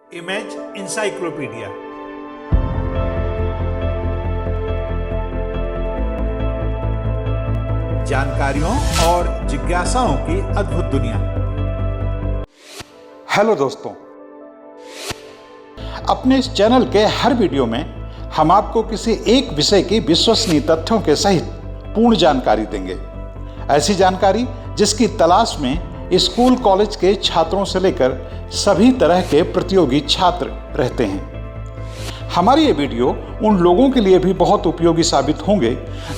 Image encyclopedia. जानकारियों और जिज्ञासाओं की अद्भुत दुनिया। हेलो दोस्तों, अपने इस चैनल के हर वीडियो में हम आपको किसी एक विषय की विश्वसनीय तथ्यों के सहित पूर्ण जानकारी देंगे। ऐसी जानकारी जिसकी तलाश में स्कूल कॉलेज के छात्रों से लेकर सभी तरह के प्रतियोगी छात्र रहते हैं। हमारी ये वीडियो उन लोगों के लिए भी बहुत उपयोगी साबित होंगे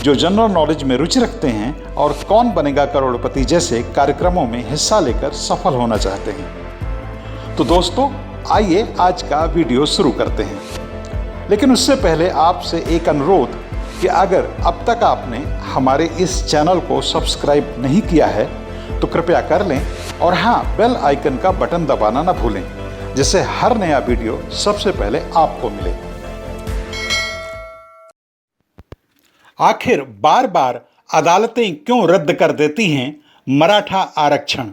जो जनरल नॉलेज में रुचि रखते हैं और कौन बनेगा करोड़पति जैसे कार्यक्रमों में हिस्सा लेकर सफल होना चाहते हैं। तो दोस्तों, आइए आज का वीडियो शुरू करते हैं। लेकिन उससे पहले आपसे एक अनुरोध कि अगर अब तक आपने हमारे इस चैनल को सब्सक्राइब नहीं किया है तो कृपया कर लें और हाँ, बेल आइकन का बटन दबाना ना भूलें, जिससे हर नया वीडियो सबसे पहले आपको मिले। आखिर बार बार अदालतें क्यों रद्द कर देती हैं मराठा आरक्षण?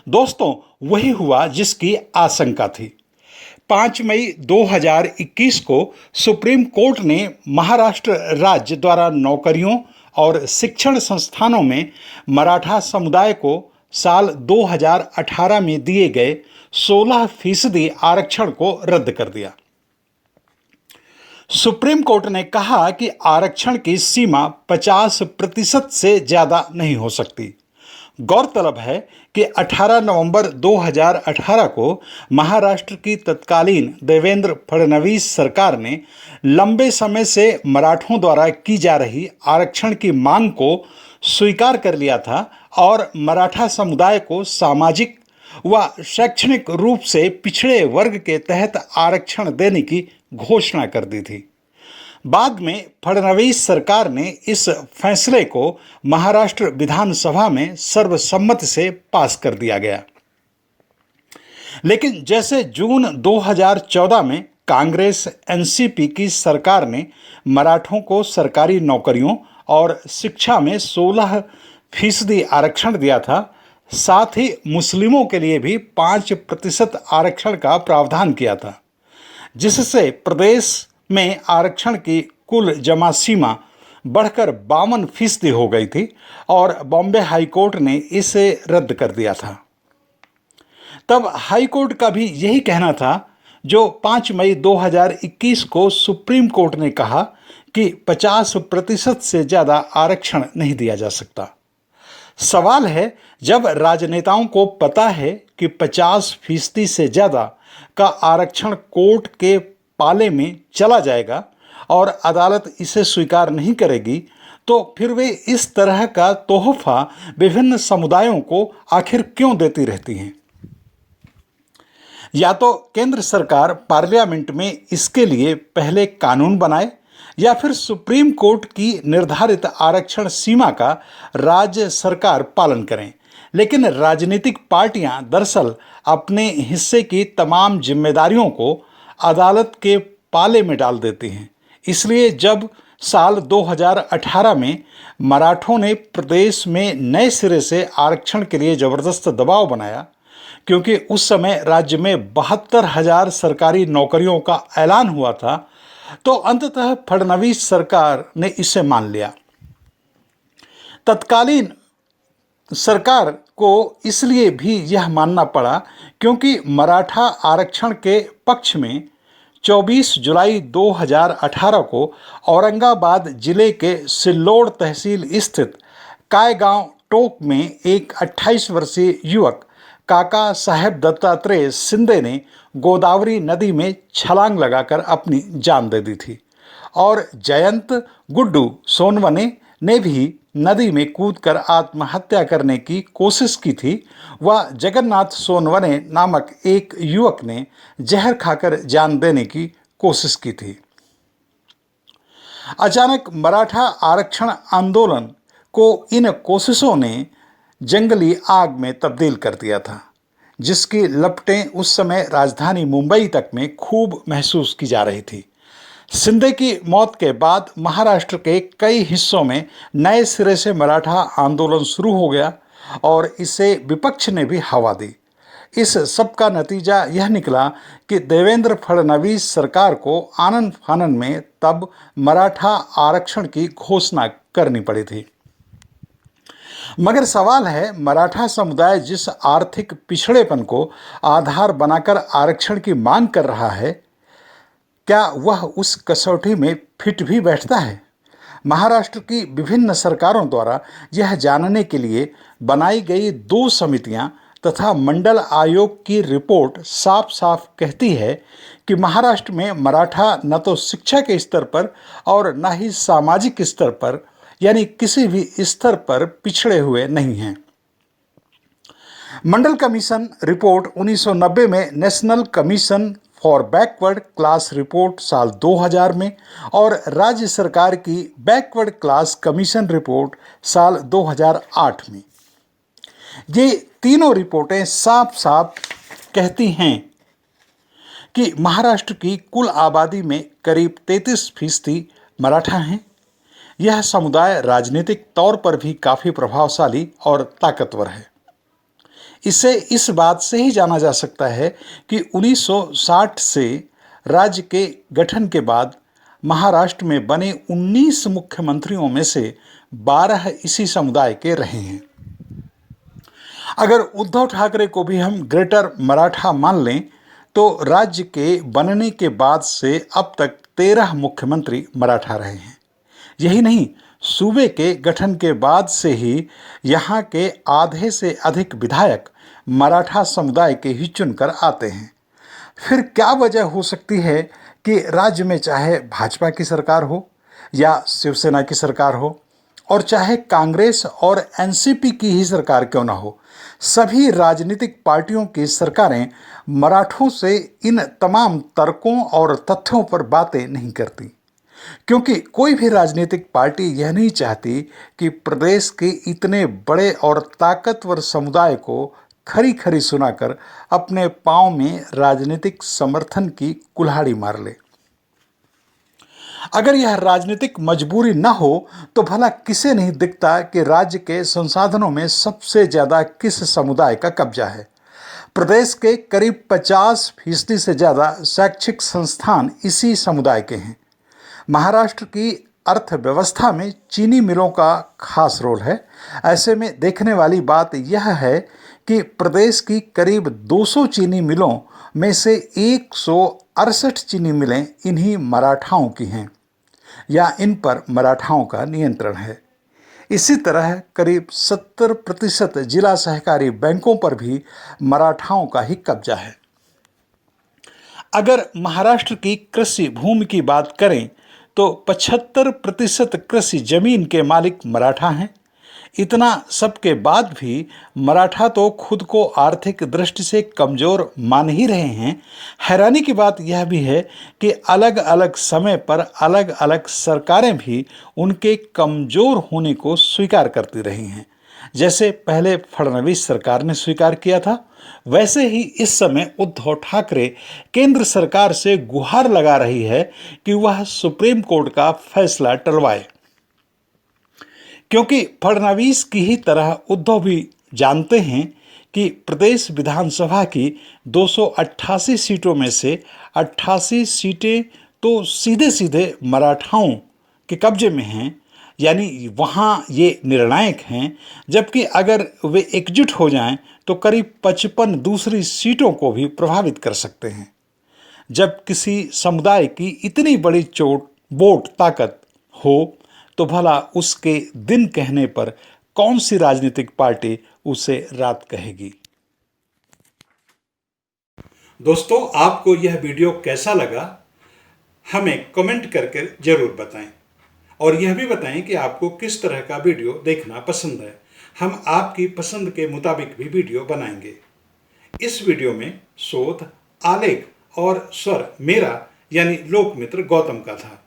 दोस्तों, वही हुआ जिसकी आशंका थी। 5 मई 2021 को सुप्रीम कोर्ट ने महाराष्ट्र राज्य द्वारा नौकरियों और शिक्षण संस्थानों में मराठा समुदाय को साल 2018 में दिए गए 16% आरक्षण को रद्द कर दिया। सुप्रीम कोर्ट ने कहा कि आरक्षण की सीमा 50% से ज्यादा नहीं हो सकती। गौरतलब है कि 18 नवंबर 2018 को महाराष्ट्र की तत्कालीन देवेंद्र फडणवीस सरकार ने लंबे समय से मराठों द्वारा की जा रही आरक्षण की मांग को स्वीकार कर लिया था और मराठा समुदाय को सामाजिक व शैक्षणिक रूप से पिछड़े वर्ग के तहत आरक्षण देने की घोषणा कर दी थी। बाद में फडणवीस सरकार ने इस फैसले को महाराष्ट्र विधानसभा में सर्वसम्मति से पास कर दिया गया। लेकिन जैसे जून 2014 में कांग्रेस एनसीपी की सरकार ने मराठों को सरकारी नौकरियों और शिक्षा में 16% आरक्षण दिया था, साथ ही मुस्लिमों के लिए भी 5% आरक्षण का प्रावधान किया था, जिससे प्रदेश में आरक्षण की कुल जमा सीमा बढ़कर 52% हो गई थी और बॉम्बे हाईकोर्ट ने इसे रद्द कर दिया था। तब हाईकोर्ट का भी यही कहना था जो 5 मई 2021 को सुप्रीम कोर्ट ने कहा कि 50% से ज़्यादा आरक्षण नहीं दिया जा सकता। सवाल है, जब राजनेताओं को पता है कि 50% से ज़्यादा का आरक्षण कोर्ट के पाले में चला जाएगा और अदालत इसे स्वीकार नहीं करेगी, तो फिर वे इस तरह का तोहफा विभिन्न समुदायों को आखिर क्यों देती रहती हैं? या तो केंद्र सरकार पार्लियामेंट में इसके लिए पहले कानून बनाए या फिर सुप्रीम कोर्ट की निर्धारित आरक्षण सीमा का राज्य सरकार पालन करें। लेकिन राजनीतिक पार्टियां दरअसल अपने हिस्से की तमाम जिम्मेदारियों को अदालत के पाले में डाल देती हैं। इसलिए जब साल 2018 में मराठों ने प्रदेश में नए सिरे से आरक्षण के लिए ज़बरदस्त दबाव बनाया, क्योंकि उस समय राज्य में 72,000 सरकारी नौकरियों का ऐलान हुआ था, तो अंततः फडणवीस सरकार ने इसे मान लिया। तत्कालीन सरकार को इसलिए भी यह मानना पड़ा क्योंकि मराठा आरक्षण के पक्ष में 24 जुलाई 2018 को औरंगाबाद जिले के सिल्लोड तहसील स्थित कायगांव टोक में एक 28 वर्षीय युवक काका साहेब दत्तात्रेय शिंदे ने गोदावरी नदी में छलांग लगाकर अपनी जान दे दी थी और जयंत गुड्डू सोनवने ने भी नदी में कूदकर आत्महत्या करने की कोशिश की थी व जगन्नाथ सोनवने नामक एक युवक ने जहर खाकर जान देने की कोशिश की थी। अचानक मराठा आरक्षण आंदोलन को इन कोशिशों ने जंगली आग में तब्दील कर दिया था, जिसकी लपटें उस समय राजधानी मुंबई तक में खूब महसूस की जा रही थी। शिंदे की मौत के बाद महाराष्ट्र के कई हिस्सों में नए सिरे से मराठा आंदोलन शुरू हो गया और इसे विपक्ष ने भी हवा दी। इस सब का नतीजा यह निकला कि देवेंद्र फडणवीस सरकार को आनन फानन में तब मराठा आरक्षण की घोषणा करनी पड़ी थी। मगर सवाल है, मराठा समुदाय जिस आर्थिक पिछड़ेपन को आधार बनाकर आरक्षण की मांग कर रहा है, क्या वह उस कसौटी में फिट भी बैठता है? महाराष्ट्र की विभिन्न सरकारों द्वारा यह जानने के लिए बनाई गई 2 समितियां तथा मंडल आयोग की रिपोर्ट साफ साफ कहती है कि महाराष्ट्र में मराठा न तो शिक्षा के स्तर पर और न ही सामाजिक स्तर पर, यानी किसी भी स्तर पर पिछड़े हुए नहीं हैं। मंडल कमीशन रिपोर्ट 1990 में national commission for backward class report साल 2000 में और राज्य सरकार की बैकवर्ड क्लास कमीशन रिपोर्ट साल 2008 में, ये तीनों रिपोर्टें साफ साफ कहती हैं कि महाराष्ट्र की कुल आबादी में करीब 33% मराठा हैं। यह समुदाय राजनीतिक तौर पर भी काफ़ी प्रभावशाली और ताकतवर है। इसे इस बात से ही जाना जा सकता है कि 1960 से राज्य के गठन के बाद महाराष्ट्र में बने 19 मुख्यमंत्रियों में से 12 इसी समुदाय के रहे हैं। अगर उद्धव ठाकरे को भी हम ग्रेटर मराठा मान लें तो राज्य के बनने के बाद से अब तक 13 मुख्यमंत्री मराठा रहे हैं। यही नहीं, सूबे के गठन के बाद से ही यहाँ के आधे से अधिक विधायक मराठा समुदाय के ही चुनकर आते हैं। फिर क्या वजह हो सकती है कि राज्य में चाहे भाजपा की सरकार हो या शिवसेना की सरकार हो और चाहे कांग्रेस और एनसीपी की ही सरकार क्यों ना हो, सभी राजनीतिक पार्टियों की सरकारें मराठों से इन तमाम तर्कों और तथ्यों पर बातें नहीं करती, क्योंकि कोई भी राजनीतिक पार्टी यह नहीं चाहती कि प्रदेश के इतने बड़े और ताकतवर समुदाय को खरी खरी सुनाकर अपने पांव में राजनीतिक समर्थन की कुल्हाड़ी मार ले। अगर यह राजनीतिक मजबूरी न हो तो भला किसे नहीं दिखता कि राज्य के संसाधनों में सबसे ज़्यादा किस समुदाय का कब्जा है। प्रदेश के करीब 50% से ज़्यादा शैक्षिक संस्थान इसी समुदाय के हैं। महाराष्ट्र की अर्थव्यवस्था में चीनी मिलों का खास रोल है। ऐसे में देखने वाली बात यह है कि प्रदेश की करीब 200 चीनी मिलों में से 168 चीनी मिलें इन्हीं मराठाओं की हैं या इन पर मराठाओं का नियंत्रण है। इसी तरह करीब 70% जिला सहकारी बैंकों पर भी मराठाओं का ही कब्जा है। अगर महाराष्ट्र की कृषि भूमि की बात करें तो 75% कृषि जमीन के मालिक मराठा हैं। इतना सब के बाद भी मराठा तो खुद को आर्थिक दृष्टि से कमज़ोर मान ही रहे हैं। हैरानी की बात यह भी है कि अलग अलग समय पर अलग अलग सरकारें भी उनके कमज़ोर होने को स्वीकार करती रही हैं। जैसे पहले फडणवीस सरकार ने स्वीकार किया था, वैसे ही इस समय उद्धव ठाकरे केंद्र सरकार से गुहार लगा रही है कि वह सुप्रीम कोर्ट का फैसला टलवाए, क्योंकि फडणवीस की ही तरह उद्धव भी जानते हैं कि प्रदेश विधानसभा की 288 सीटों में से 88 सीटें तो सीधे सीधे मराठाओं के कब्जे में हैं, यानी वहाँ ये निर्णायक हैं। जबकि अगर वे एकजुट हो जाएं तो करीब 55 दूसरी सीटों को भी प्रभावित कर सकते हैं। जब किसी समुदाय की इतनी बड़ी वोट ताकत हो तो भला उसके दिन कहने पर कौन सी राजनीतिक पार्टी उसे रात कहेगी। दोस्तों, आपको यह वीडियो कैसा लगा हमें कमेंट करके जरूर बताएं और यह भी बताएं कि आपको किस तरह का वीडियो देखना पसंद है। हम आपकी पसंद के मुताबिक भी वीडियो बनाएंगे। इस वीडियो में शोध, आलेख और स्वर मेरा यानी लोकमित्र गौतम का था।